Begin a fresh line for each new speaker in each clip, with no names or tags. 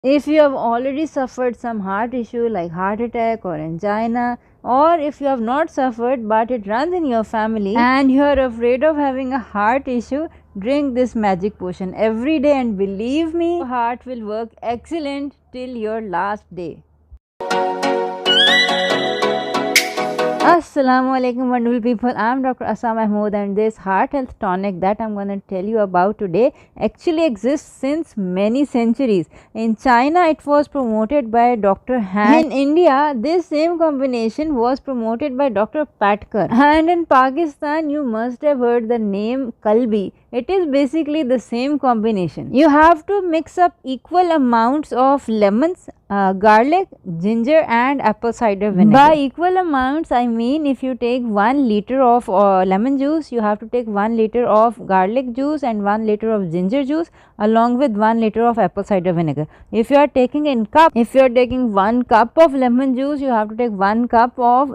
If you have already suffered some heart issue like heart attack or angina, or if you have not suffered but it runs in your family and you are afraid of having a heart issue, drink this magic potion every day and believe me, your heart will work excellent till your last day. Assalamu alaikum wonderful people, I am Dr. Asma and this heart health tonic that I am going to tell you about today actually exists since many centuries. In China it was promoted by Dr. Han. In India this same combination was promoted by Dr. Patkar, and in Pakistan you must have heard the name Kalbi. It is basically the same combination. You have to mix up equal amounts of lemons, garlic, ginger and apple cider vinegar. By equal amounts I mean if you take 1 liter of lemon juice, you have to take 1 liter of garlic juice and 1 liter of ginger juice along with 1 liter of apple cider vinegar. If you are taking in cup, if you are taking 1 cup of lemon juice, you have to take 1 cup of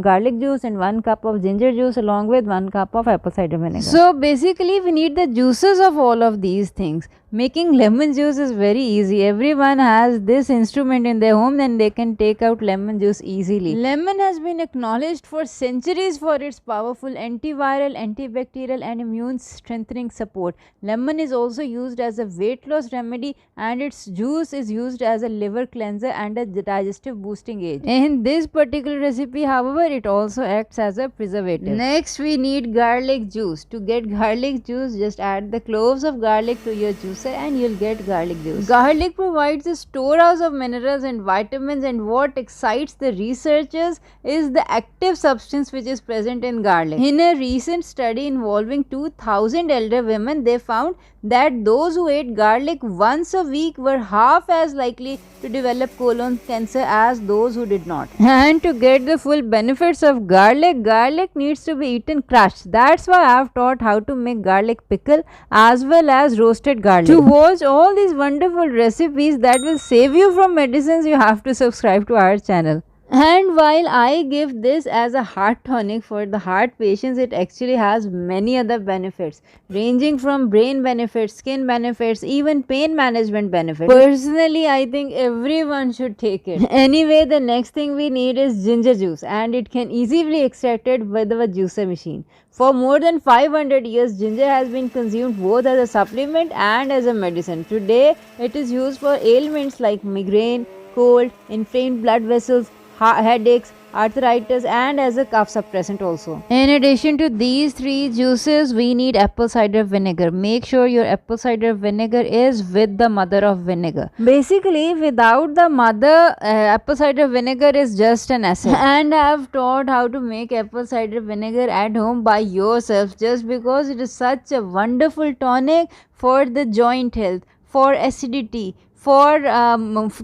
garlic juice and 1 cup of ginger juice along with 1 cup of apple cider vinegar. So basically we need the juices of all of these things. Making lemon juice is very easy. Everyone has this instrument in their home and they can take out lemon juice easily. Lemon has been acknowledged for centuries for its powerful antiviral, antibacterial and immune strengthening support. Lemon is also used as a weight loss remedy and its juice is used as a liver cleanser and a digestive boosting aid. In this particular recipe however it also acts as a preservative. Next we need garlic juice. To get garlic juice, just add the cloves of garlic to your juicer and you'll get garlic juice. Garlic provides a storehouse of minerals and vitamins, and what excites the researchers is the active substance which is present in garlic. In a recent study involving 2000 elder women, they found that those who ate garlic once a week were half as likely to develop colon cancer as those who did not. And to get the full benefits of garlic, garlic needs to be eaten crushed. That's why I have taught how to make garlic pickle as well as roasted garlic. To watch all these wonderful recipes that will save you from medicines, you have to subscribe to our channel. And while I give this as a heart tonic for the heart patients, it actually has many other benefits ranging from brain benefits, skin benefits, even pain management benefits. Personally, I think everyone should take it. Anyway, the next thing we need is ginger juice, and it can easily be extracted with a juicer machine. For more than 500 years, ginger has been consumed both as a supplement and as a medicine. Today, it is used for ailments like migraine, cold, inflamed blood vessels, headaches, arthritis and as a cough suppressant also. In addition to these three juices, we need apple cider vinegar. Make sure your apple cider vinegar is with the mother of vinegar. Basically, without the mother, apple cider vinegar is just an acid. And I have taught how to make apple cider vinegar at home by yourself just because it is such a wonderful tonic for the joint health, for acidity, for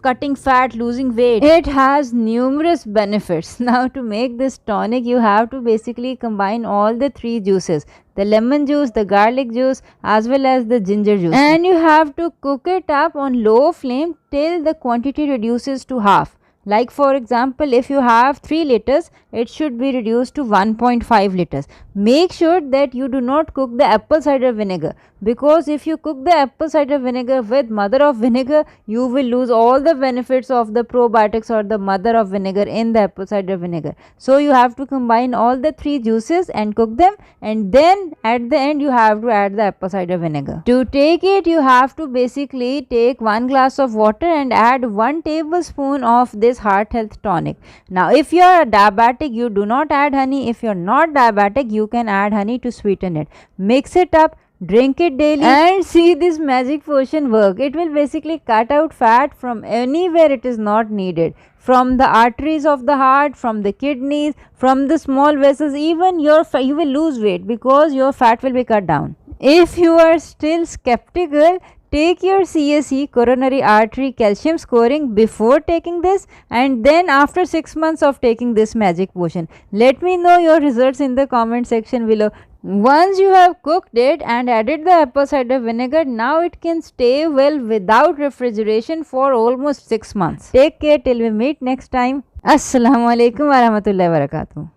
cutting fat, losing weight. It has numerous benefits. Now to make this tonic, you have to basically combine all the three juices, the lemon juice, the garlic juice as well as the ginger juice, and you have to cook it up on low flame till the quantity reduces to half. Like for example, if you have 3 liters, it should be reduced to 1.5 liters. Make sure that you do not cook the apple cider vinegar, because if you cook the apple cider vinegar with mother of vinegar, you will lose all the benefits of the probiotics or the mother of vinegar in the apple cider vinegar. So you have to combine all the three juices and cook them, and then at the end you have to add the apple cider vinegar. To take it, you have to basically take 1 glass of water and add 1 tablespoon of this heart health tonic. Now if you are diabetic, you do not add honey. If you are not diabetic, you can add honey to sweeten it. Mix it up, drink it daily and see this magic potion work. It will basically cut out fat from anywhere it is not needed, from the arteries of the heart, from the kidneys, from the small vessels. Even you will lose weight because your fat will be cut down. If you are still skeptical, take your CSE, coronary artery calcium scoring, before taking this, and then after 6 months of taking this magic potion. Let me know your results in the comment section below. Once you have cooked it and added the apple cider vinegar, now it can stay well without refrigeration for almost 6 months. Take care till we meet next time. Assalamu alaikum warahmatullahi wabarakatuh.